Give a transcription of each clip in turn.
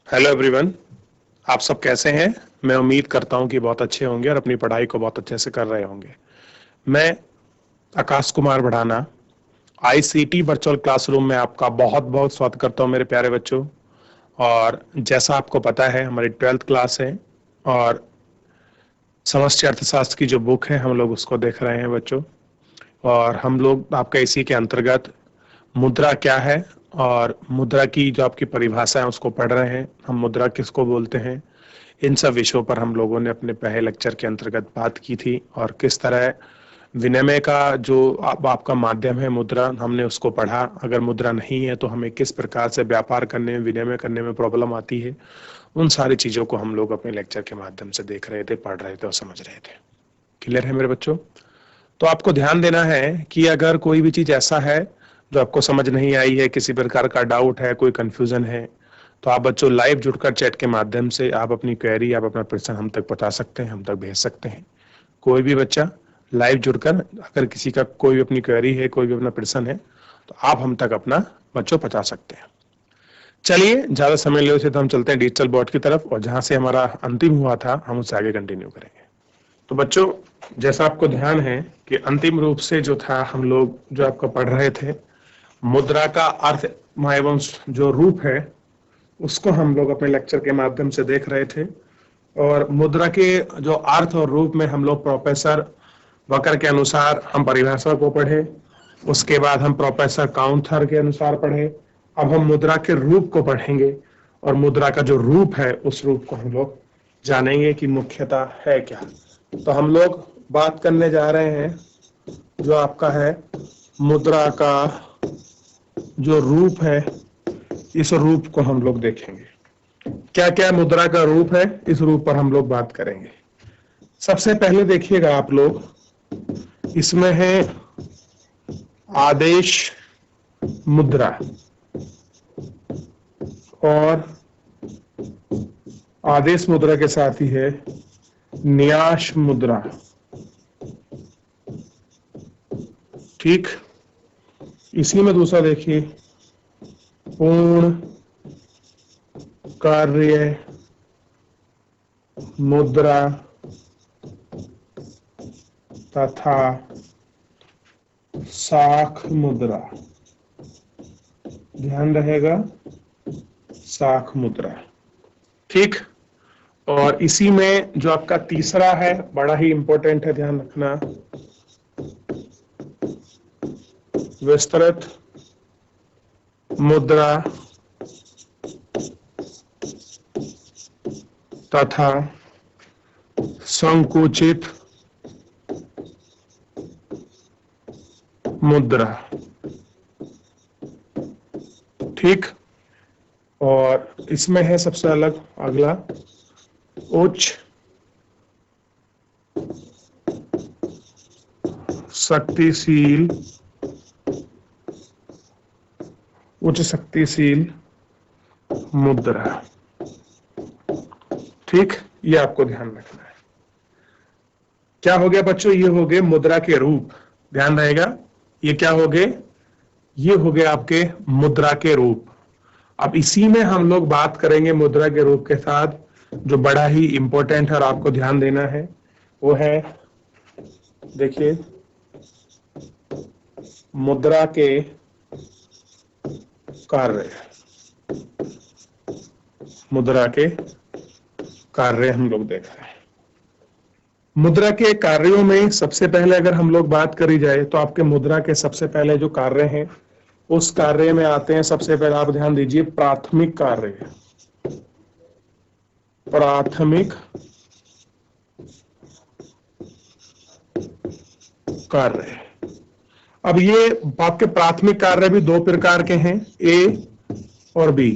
Hello everyone. आप सब कैसे हैं? मैं उम्मीद करता हूं कि बहुत अच्छे होंगे और अपनी पढ़ाई को बहुत अच्छे से कर रहे होंगे। मैं आकाश कुमार बढ़ाना आईसीटी वर्चुअल क्लासरूम में आपका बहुत बहुत स्वागत करता हूं मेरे प्यारे बच्चों। और जैसा आपको पता है हमारी 12th क्लास है और समष्टि अर्थशास्त्र की जो बुक है हम लोग उसको देख रहे हैं बच्चों। और हम लोग आपका इसी के अंतर्गत मुद्रा क्या है और मुद्रा की जो आपकी परिभाषा है उसको पढ़ रहे हैं। हम मुद्रा किसको बोलते हैं, इन सब विषयों पर हम लोगों ने अपने पहले लेक्चर के अंतर्गत बात की थी। और किस तरह विनिमय का जो आपका माध्यम है मुद्रा, हमने उसको पढ़ा। अगर मुद्रा नहीं है तो हमें किस प्रकार से व्यापार करने में, विनिमय करने में प्रॉब्लम आती है, उन सारी चीजों को हम लोग अपने लेक्चर के माध्यम से देख रहे थे, पढ़ रहे थे और समझ रहे थे। क्लियर है मेरे बच्चों? तो आपको ध्यान देना है कि अगर कोई भी चीज ऐसा है जो आपको समझ नहीं आई है, किसी प्रकार का डाउट है, कोई कंफ्यूजन है, तो आप बच्चों लाइव जुड़कर चैट के माध्यम से आप अपनी क्वेरी, आप अपना प्रश्न हम तक पहुंचा सकते हैं, हम तक भेज सकते हैं। कोई भी बच्चा लाइव जुड़कर अगर किसी का कोई भी अपनी क्वेरी है, कोई भी अपना प्रश्न है, तो आप हम तक अपना बच्चों पहुंचा सकते हैं। चलिए ज्यादा समय ले उसे तो हम चलते हैं डिजिटल बोर्ड की तरफ और जहां से हमारा अंतिम हुआ था हम उससे आगे कंटिन्यू करेंगे। तो बच्चों, जैसा आपको ध्यान है कि अंतिम रूप से जो था हम लोग जो आपका पढ़ रहे थे, मुद्रा का अर्थ एवं जो रूप है उसको हम लोग अपने लेक्चर के माध्यम से देख रहे थे। और मुद्रा के जो अर्थ और रूप में हम लोग प्रोफेसर वकर के अनुसार हम परिभाषा को पढ़े, उसके बाद हम प्रोफेसर काउंथर के अनुसार पढ़े। अब हम मुद्रा के रूप को पढ़ेंगे और मुद्रा का जो रूप है उस रूप को हम लोग जानेंगे कि मुख्यतः है क्या। तो हम लोग बात करने जा रहे हैं जो आपका है मुद्रा का जो रूप है, इस रूप को हम लोग देखेंगे। क्या क्या मुद्रा का रूप है, इस रूप पर हम लोग बात करेंगे। सबसे पहले देखिएगा आप लोग, इसमें है आदेश मुद्रा और आदेश मुद्रा के साथ ही है न्यास मुद्रा। ठीक, इसी में दूसरा देखिए पूर्ण कार्य मुद्रा तथा साख मुद्रा। ध्यान रहेगा, साख मुद्रा। ठीक, और इसी में जो आपका तीसरा है बड़ा ही इंपॉर्टेंट है, ध्यान रखना, विस्तृत मुद्रा तथा संकुचित मुद्रा। ठीक, और इसमें है सबसे अलग अगला उच्च शक्तिशील, उच्च शक्तिशील मुद्रा। ठीक, ये आपको ध्यान रखना है। क्या हो गया बच्चों? ये हो गए मुद्रा के रूप। ध्यान रहेगा, ये क्या हो गए? ये हो गए आपके मुद्रा के रूप। अब इसी में हम लोग बात करेंगे मुद्रा के रूप के साथ जो बड़ा ही इंपॉर्टेंट है और आपको ध्यान देना है वो है, देखिए, मुद्रा के कार्य। मुद्रा के कार्य हम लोग देख रहे हैं। मुद्रा के कार्यों में सबसे पहले अगर हम लोग बात करी जाए तो आपके मुद्रा के सबसे पहले जो कार्य हैं उस कार्य में आते हैं, सबसे पहले आप ध्यान दीजिए, प्राथमिक कार्य। प्राथमिक कार्य। अब ये आपके प्राथमिक कार्य भी दो प्रकार के हैं, ए और बी।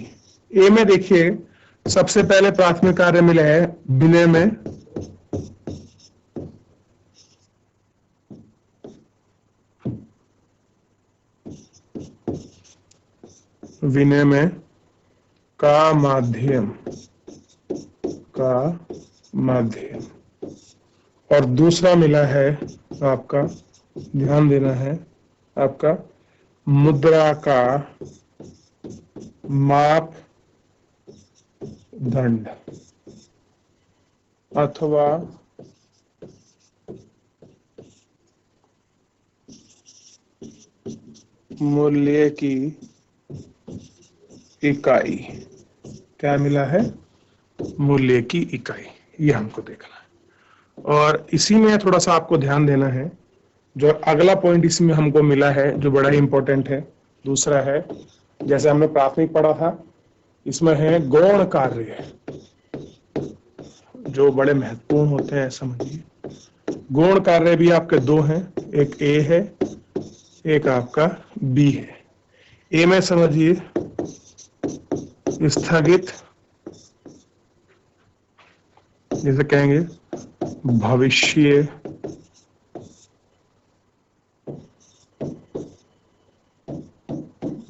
ए में देखिए सबसे पहले प्राथमिक कार्य मिले है विनिमय। विनिमय का माध्यम, का माध्यम। और दूसरा मिला है आपका, ध्यान देना है, आपका मुद्रा का माप दंड अथवा मूल्य की इकाई। क्या मिला है? मूल्य की इकाई। ये हमको देखना है और इसी में थोड़ा सा आपको ध्यान देना है। जो अगला पॉइंट इसमें हमको मिला है जो बड़ा ही इंपॉर्टेंट है, दूसरा है, जैसे हमने प्राथमिक पढ़ा था, इसमें है गौण कार्य जो बड़े महत्वपूर्ण होते हैं। समझिए, गौण कार्य भी आपके दो हैं, एक ए है, एक आपका बी है। ए में समझिए स्थगित, जैसे कहेंगे भविष्य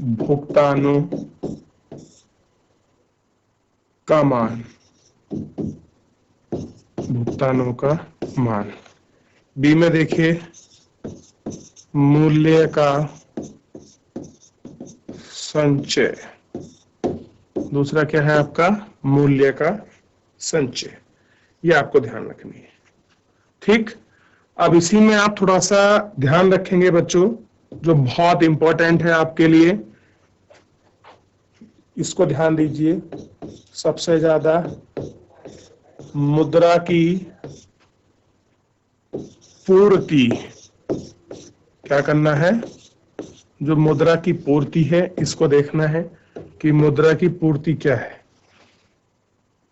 भुगतानों का मान, भुगतानों का मान। बी में देखिए मूल्य का संचय। दूसरा क्या है आपका? मूल्य का संचय। ये आपको ध्यान रखनी है। ठीक, अब इसी में आप थोड़ा सा ध्यान रखेंगे बच्चों, जो बहुत इंपॉर्टेंट है आपके लिए, इसको ध्यान दीजिए। सबसे ज्यादा मुद्रा की पूर्ति, क्या करना है? जो मुद्रा की पूर्ति है इसको देखना है कि मुद्रा की पूर्ति क्या है।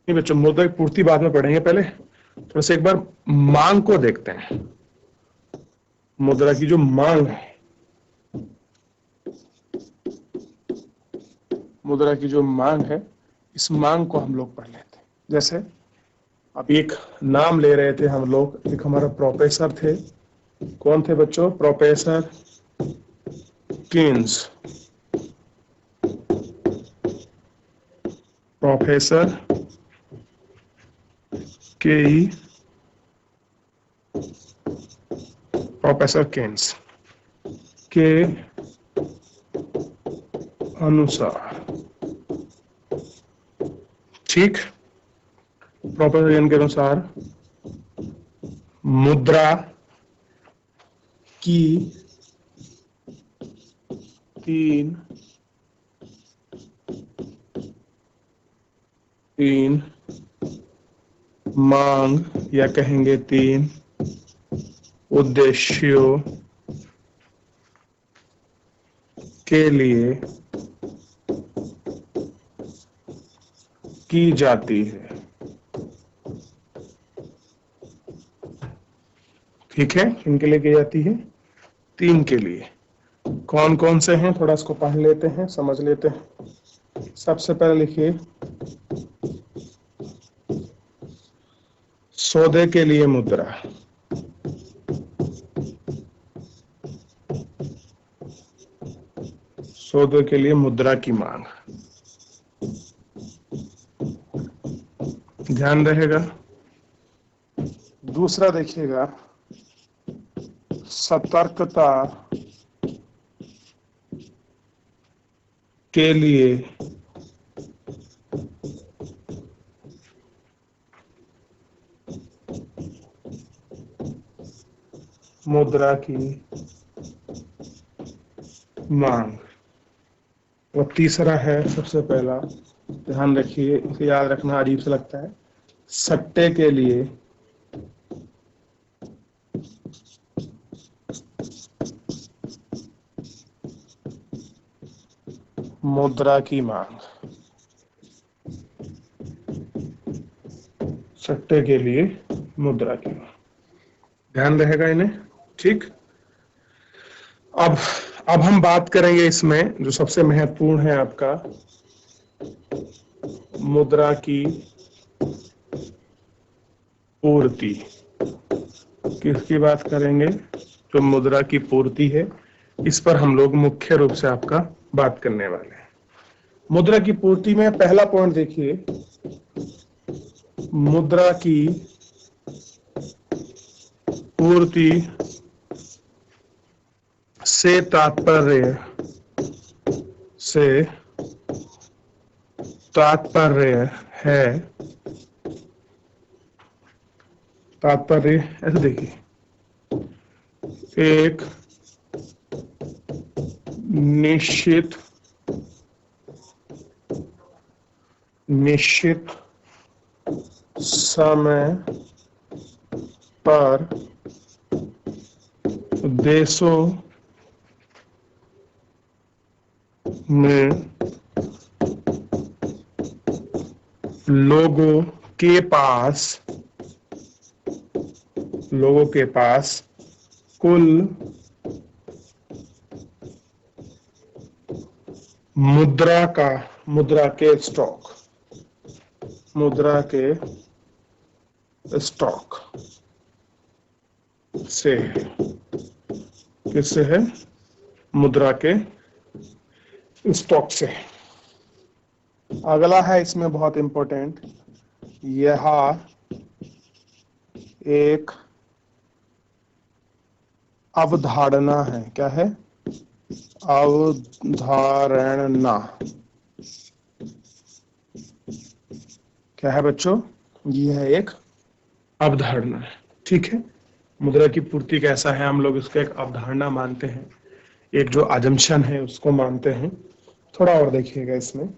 नहीं बच्चों, मुद्रा की पूर्ति बाद में पढ़ेंगे, पहले थोड़ा सा एक बार मांग को देखते हैं। मुद्रा की जो मांग है, मुद्रा की जो मांग है, इस मांग को हम लोग पढ़ लेते हैं। जैसे अब एक नाम ले रहे थे हम लोग, एक हमारा प्रोफेसर थे। कौन थे बच्चों? Professor Keynes. प्रोफेसर के प्रोफेसर केन्स के अनुसार, ठीक, प्रोफेसर केन्स के अनुसार मुद्रा की तीन मांग, या कहेंगे तीन उद्देश्यों के लिए की जाती है। ठीक है, इनके लिए की जाती है, तीन के लिए। कौन कौन से हैं थोड़ा इसको पढ़ लेते हैं, समझ लेते हैं। सबसे पहले लिखिए सौदे के लिए मुद्रा। सौदे के लिए मुद्रा की मांग, ध्यान रहेगा। दूसरा देखिएगा सतर्कता के लिए मुद्रा की मांग। और तीसरा है, सबसे पहला ध्यान रखिए, इसे याद रखना अजीब से लगता है, सट्टे के लिए मुद्रा की मांग। सट्टे के लिए मुद्रा की मांग, ध्यान रहेगा इन्हें। ठीक, अब हम बात करेंगे इसमें जो सबसे महत्वपूर्ण है आपका, मुद्रा की पूर्ति। किसकी बात करेंगे? जो मुद्रा की पूर्ति है, इस पर हम लोग मुख्य रूप से आपका बात करने वाले हैं। मुद्रा की पूर्ति में पहला पॉइंट देखिए, मुद्रा की पूर्ति से तात्पर्य तात्पर्य है, तात्पर्य ऐसे देखिए, एक निश्चित समय पर देशों में लोगों के पास कुल मुद्रा के स्टॉक से है। किससे है? मुद्रा के स्टॉक से। अगला है इसमें बहुत इंपॉर्टेंट, यह एक अवधारणा है। क्या है? अवधारणा। क्या है बच्चों? यह है एक अवधारणा है। ठीक है, मुद्रा की पूर्ति कैसा है, हम लोग इसको एक अवधारणा मानते हैं, एक जो अजम्पशन है उसको मानते हैं। थोड़ा और देखिएगा इसमें,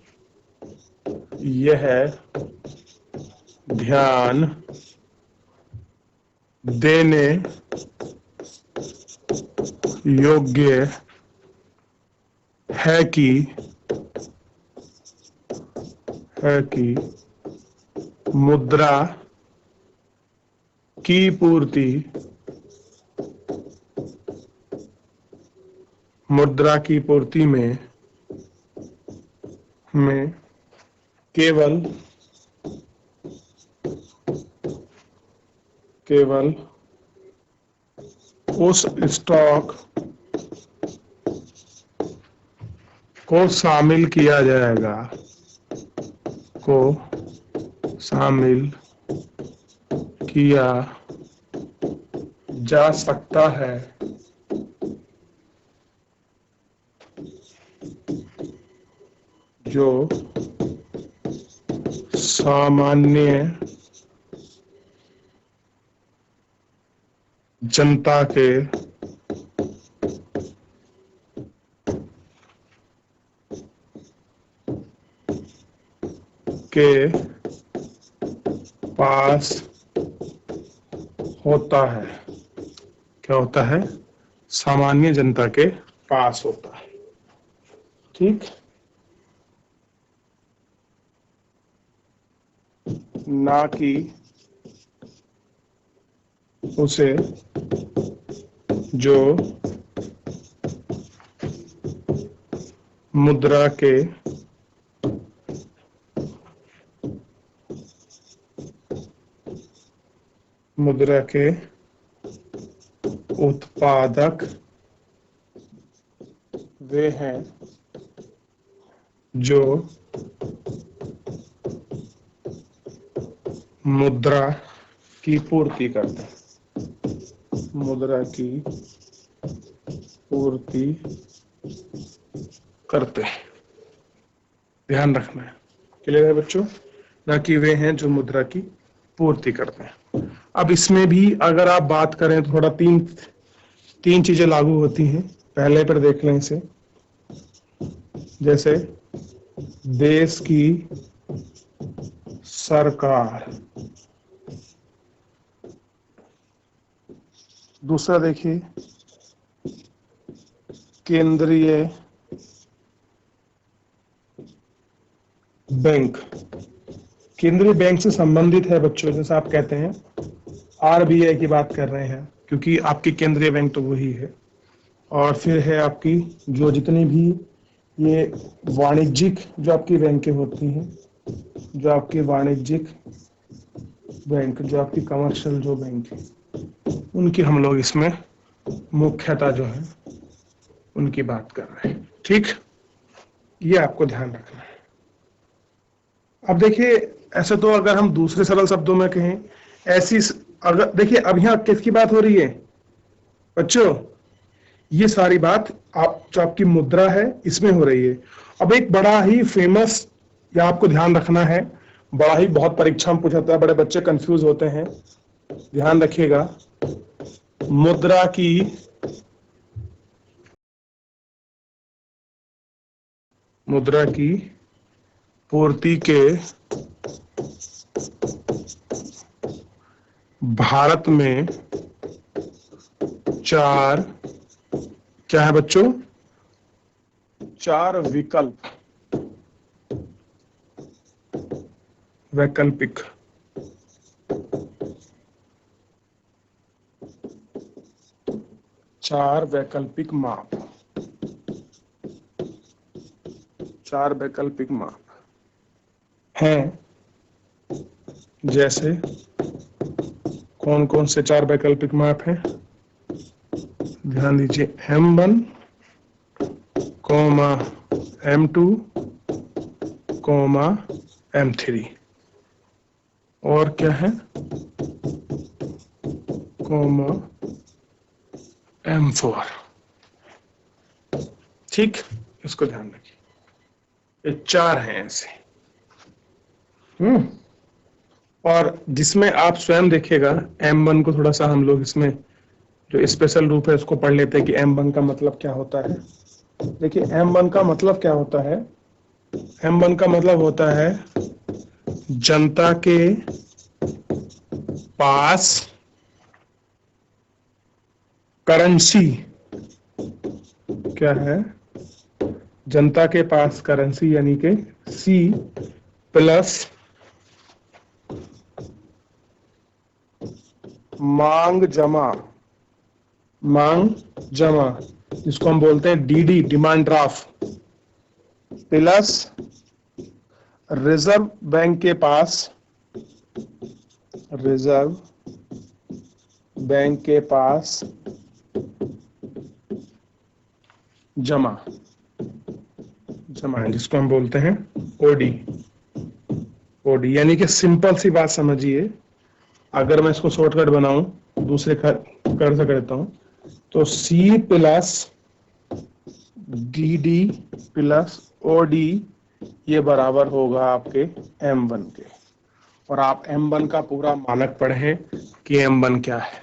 यह ध्यान देने योग्य है कि मुद्रा की पूर्ति में केवल उस स्टॉक को शामिल किया जा सकता है जो सामान्य जनता के पास होता है। क्या होता है? सामान्य जनता के पास होता है। ठीक, ना कि उसे जो मुद्रा के उत्पादक वे हैं जो मुद्रा की पूर्ति करते हैं। मुद्रा की पूर्ति करते हैं, ध्यान रखना है। क्लियर है बच्चों? ना कि वे हैं जो मुद्रा की पूर्ति करते हैं। अब इसमें भी अगर आप बात करें तो थोड़ा तीन चीजें लागू होती हैं। पहले पर देख लें इसे, जैसे देश की सरकार। दूसरा देखिए, केंद्रीय बैंक। केंद्रीय बैंक से संबंधित है बच्चों, जैसे आप कहते हैं आरबीआई की बात कर रहे हैं, क्योंकि आपकी केंद्रीय बैंक तो वही है। और फिर है आपकी जो जितनी भी ये वाणिज्यिक जो आपकी बैंकें होती हैं, जो आपकी वाणिज्यिक बैंक, जो आपकी कमर्शियल जो बैंक है, उनकी हम लोग इसमें मुख्यतः जो है उनकी बात कर रहे हैं। ठीक, ये आपको ध्यान रखना है। अब देखिए, ऐसे तो अगर हम दूसरे सरल शब्दों में कहें, ऐसी अगर देखिए, अब यहाँ किसकी बात हो रही है बच्चों? ये सारी बात आप जो आपकी मुद्रा है इसमें हो रही है। अब एक बड़ा ही फेमस यह आपको ध्यान रखना है, बड़ा ही बहुत परीक्षा में पूछा जाता है, बड़े बच्चे कंफ्यूज होते हैं, ध्यान रखिएगा। मुद्रा की पूर्ति के भारत में चार, क्या है बच्चों, चार वैकल्पिक चार वैकल्पिक माप, चार वैकल्पिक माप हैं। जैसे कौन कौन से चार वैकल्पिक माप हैं, ध्यान दीजिए। M1, M2, M3, और क्या है, M4। ठीक, इसको ध्यान रखिए, ये चार हैं ऐसे। और जिसमें आप स्वयं देखिएगा, M1 को थोड़ा सा हम लोग इसमें जो स्पेशल रूप है उसको पढ़ लेते हैं कि M1 का मतलब क्या होता है। देखिए M1 का मतलब क्या होता है, M1 का मतलब होता है जनता के पास करेंसी, क्या है, जनता के पास करेंसी यानी कि C प्लस मांग जमा, जिसको हम बोलते हैं DD, demand draft, plus reserve bank के पास जमा है, जिसको हम बोलते हैं OD। यानी कि सिंपल सी बात समझिए, अगर मैं इसको शॉर्टकट बनाऊं, दूसरे कर से करता हूं, तो C plus DD plus OD ये बराबर होगा आपके M1 के। और आप M1 का पूरा मानक पढ़ें कि M1 क्या है।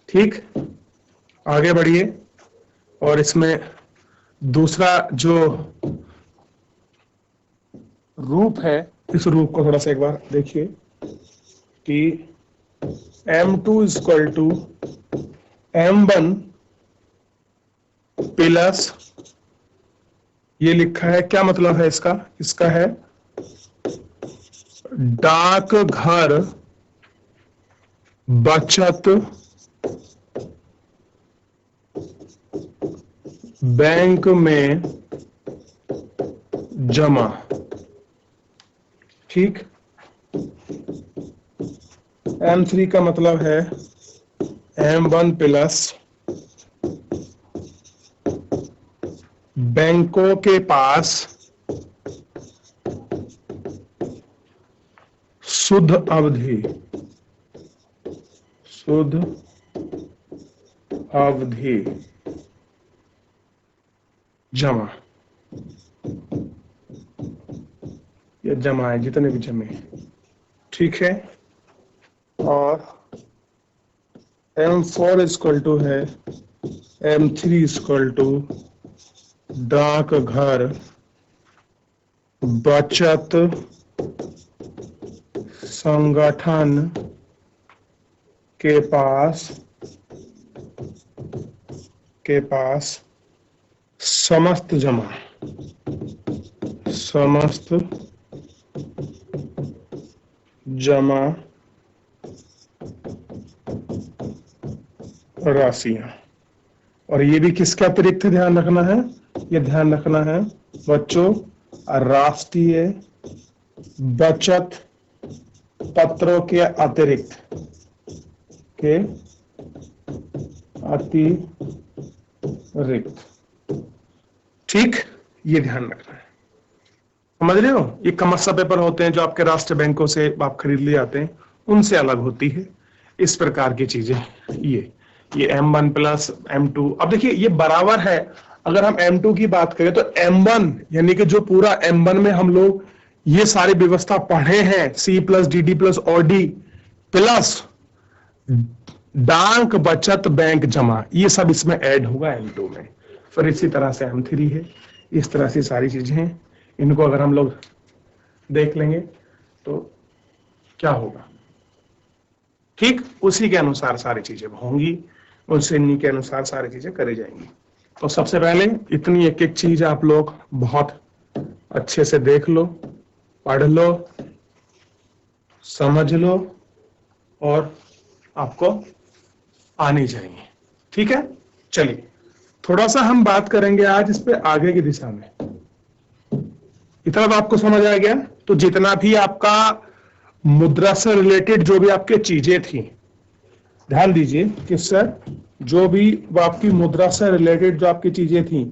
ठीक, आगे बढ़िए। और इसमें दूसरा जो रूप है, इस रूप को थोड़ा सा एक बार देखिए कि M2 equal to M1 plus, ये लिखा है, क्या मतलब है इसका, इसका है डाकघर बचत बैंक में जमा। ठीक, M3 का मतलब है M1 प्लस बैंकों के पास शुद्ध अवधि जमा, ये जमा है, जितने भी जमे। ठीक है, और M4 इक्वल टू है M3 इक्वल टू डाकघर बचत संगठन के पास समस्त जमा राशियां। और ये भी किसके अतिरिक्त ध्यान रखना है, ये ध्यान रखना है बच्चों, राष्ट्रीय बचत पत्रों के अतिरिक्त ठीक, ये ध्यान रखना है। समझ रहे हो, ये कमर्शियल पेपर होते हैं जो आपके राष्ट्रीय बैंकों से आप खरीद ले जाते हैं, उनसे अलग होती है इस प्रकार की चीजें। ये M1 प्लस M2, अब देखिए ये बराबर है, अगर हम M2 की बात करें तो M1 यानी कि जो पूरा M1 में हम लोग ये सारी व्यवस्था पढ़े हैं, C प्लस DD प्लस और D प्लस डाक बचत बैंक जमा, ये सब इसमें ऐड होगा M2 में। फिर इसी तरह से M3 है, इस तरह से सारी चीजें हैं। इनको अगर हम लोग देख लेंगे तो क्या होगा, ठीक उसी के अनुसार सारी चीजें होंगी, उनसे इन्हीं के अनुसार सारी चीजें करी जाएंगी। तो सबसे पहले इतनी एक एक चीज आप लोग बहुत अच्छे से देख लो, पढ़ लो, समझ लो और आपको आनी चाहिए। ठीक है, चलिए थोड़ा सा हम बात करेंगे आज इस पे आगे की दिशा में। इतना तो आपको समझ आ गया। तो जितना भी आपका मुद्रा से रिलेटेड जो भी आपके चीजें थी, ध्यान दीजिए कि सर जो भी वो आपकी मुद्रा से रिलेटेड जो आपकी चीजें थी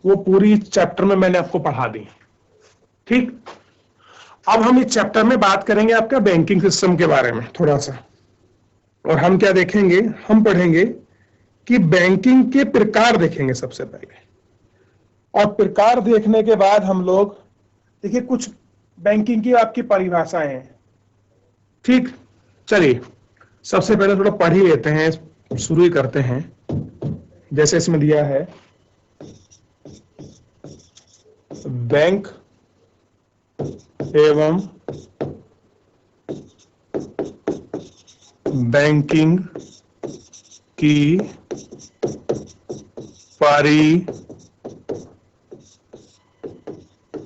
वो पूरी चैप्टर में मैंने आपको पढ़ा दी। ठीक, अब हम इस चैप्टर में बात करेंगे आपका बैंकिंग सिस्टम के बारे में थोड़ा सा, और हम क्या देखेंगे, हम पढ़ेंगे कि बैंकिंग के प्रकार देखेंगे सबसे पहले, और प्रकार देखने के बाद हम लोग देखिए कुछ बैंकिंग की आपकी परिभाषाएं हैं। ठीक, चलिए सबसे पहले थोड़ा पढ़ ही लेते हैं, शुरू ही करते हैं। जैसे इसमें दिया है बैंक एवं बैंकिंग की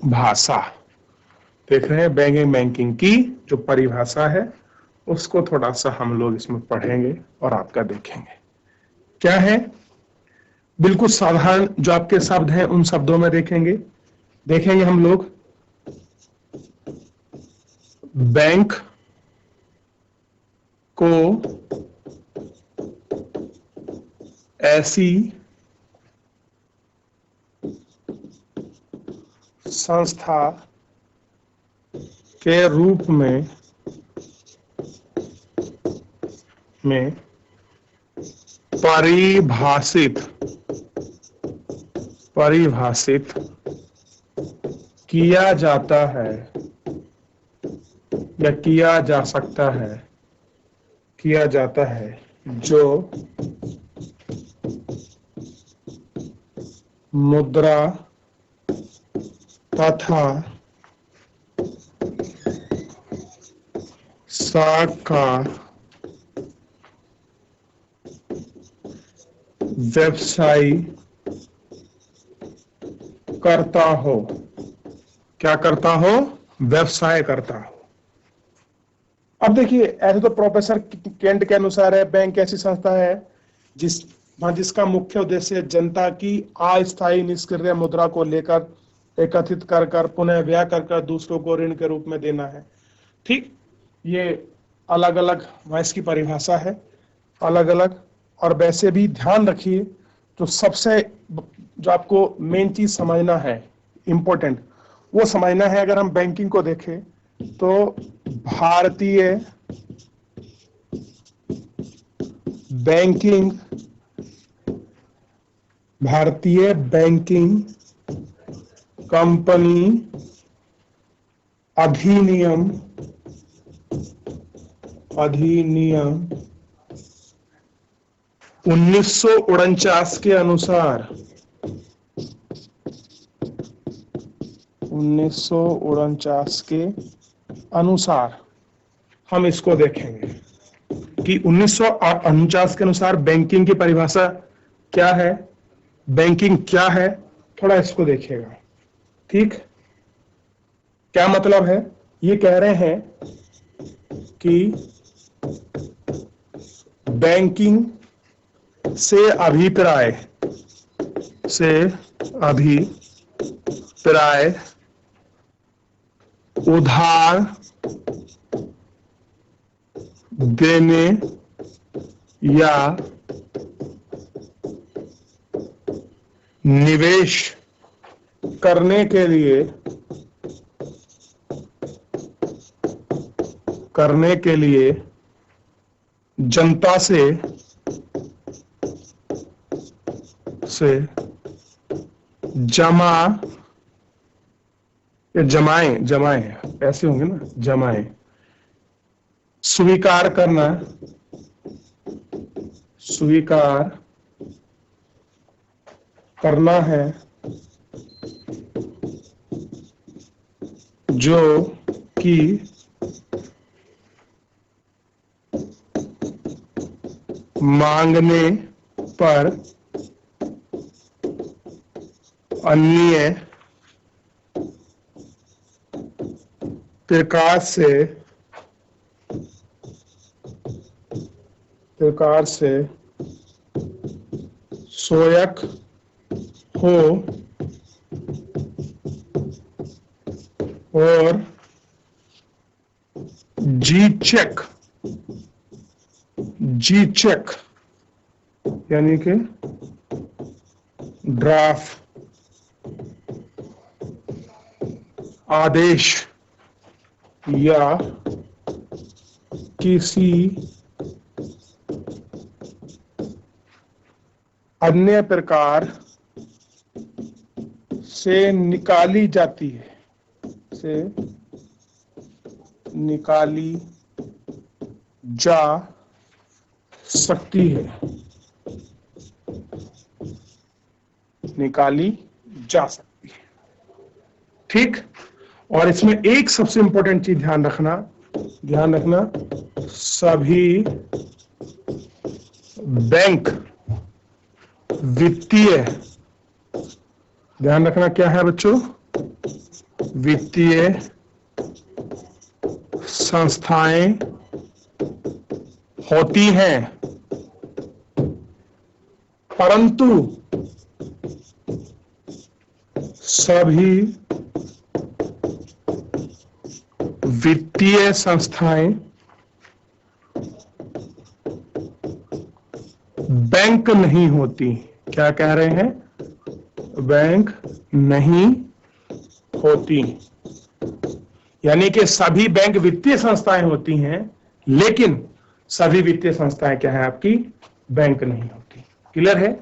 परिभाषा, देख रहे हैं बैंकिंग की जो परिभाषा है उसको थोड़ा सा हम लोग इसमें पढ़ेंगे और आपका देखेंगे क्या है। बिल्कुल साधारण जो आपके शब्द हैं उन शब्दों में देखेंगे हम लोग। बैंक को ऐसी संस्था के रूप में परिभाषित किया जाता है या किया जाता है जो मुद्रा तथा शाखा व्यवसाय करता हो, क्या करता हो, व्यवसाय करता हो। अब देखिए ऐसे तो प्रोफेसर केंट के अनुसार है बैंक ऐसी संस्था है जिसका मुख्य उद्देश्य जनता की अस्थायी निष्क्रिय मुद्रा को लेकर एकत्रित कर पुनः व्यय कर दूसरों को ऋण के रूप में देना है। ठीक, ये अलग अलग वॉइस की परिभाषा है, अलग अलग। और वैसे भी ध्यान रखिए तो सबसे जो आपको मेन चीज समझना है, इंपॉर्टेंट वो समझना है। अगर हम बैंकिंग को देखें तो भारतीय बैंकिंग कंपनी अधिनियम 1949 के अनुसार 1949 के अनुसार हम इसको देखेंगे कि 1949 के अनुसार बैंकिंग की परिभाषा क्या है, बैंकिंग क्या है, थोड़ा इसको देखिएगा। ठीक, क्या मतलब है, ये कह रहे हैं कि बैंकिंग से अभिप्राय उधार देने या निवेश करने के लिए जनता से जमा, ये जमाएं, जमाएं ऐसे होंगे ना, जमाएं। स्वीकार करना, स्वीकार करना है जो कि मांगने पर अन्य प्रकार से सोयक हो और जी चेक यानी कि ड्राफ्ट आदेश या किसी अन्य प्रकार से निकाली जाती है, निकाली जा सकती है, निकाली जा सकती है। ठीक। और इसमें एक सबसे इंपॉर्टेंट चीज ध्यान रखना, सभी बैंक वित्तीय, ध्यान रखना क्या है बच्चों, वित्तीय संस्थाएं होती हैं, परंतु सभी वित्तीय संस्थाएं बैंक नहीं होती। क्या कह रहे हैं? बैंक नहीं होती, यानी कि सभी बैंक वित्तीय संस्थाएं होती हैं, लेकिन सभी वित्तीय संस्थाएं क्या है आपकी? बैंक नहीं होती। क्लियर है?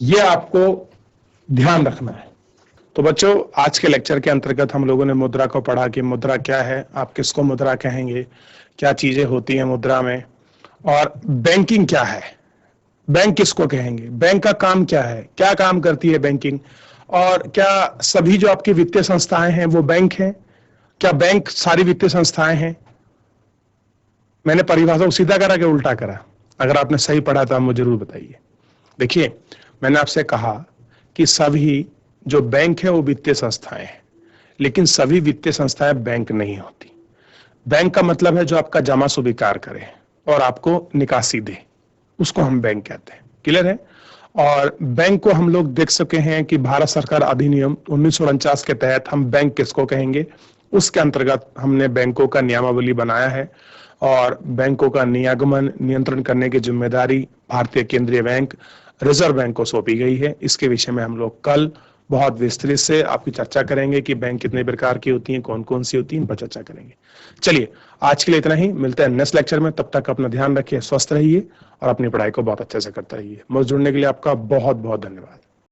ये आपको ध्यान रखना है। तो बच्चों, आज के लेक्चर के अंतर्गत हम लोगों ने मुद्रा को पढ़ा कि मुद्रा क्या है, आप किसको मुद्रा कहेंगे, क्या चीजें होती हैं मुद्रा में, और बैंकिंग क्या है, बैंक किसको कहेंगे, बैंक का काम क्या है, क्या काम करती है बैंकिंग, और क्या सभी जो आपकी वित्तीय संस्थाएं हैं वो बैंक हैं, क्या बैंक सारी वित्तीय संस्थाएं हैं। मैंने परिभाषा को सीधा करा कि उल्टा करा? अगर आपने सही पढ़ा तो आप मुझे जरूर बताइए। देखिए, मैंने आपसे कहा कि सभी जो बैंक है वो वित्तीय संस्थाएं हैं, लेकिन सभी वित्तीय संस्थाएं बैंक नहीं होती। बैंक का मतलब है जो आपका जमा स्वीकार करे और आपको निकासी दे, उसको हम बैंक कहते हैं। क्लियर है? और बैंक को हम लोग देख सके हैं कि भारत सरकार अधिनियम 1949 के तहत हम बैंक किसको कहेंगे, उसके अंतर्गत हमने बैंकों का नियमावली बनाया है, और बैंकों का नियामन नियंत्रण करने की जिम्मेदारी भारतीय केंद्रीय बैंक, रिजर्व बैंक को सौंपी गई है। इसके विषय में हम लोग कल बहुत विस्तृत से आपकी चर्चा करेंगे कि बैंक कितने प्रकार की होती हैं, कौन कौन सी होती हैं, इन पर चर्चा करेंगे। चलिए, आज के लिए इतना ही, मिलते हैं नेक्स्ट लेक्चर में। तब तक अपना ध्यान रखिए, स्वस्थ रहिए और अपनी पढ़ाई को बहुत अच्छे से करते रहिए। मुझसे जुड़ने के लिए आपका बहुत बहुत धन्यवाद।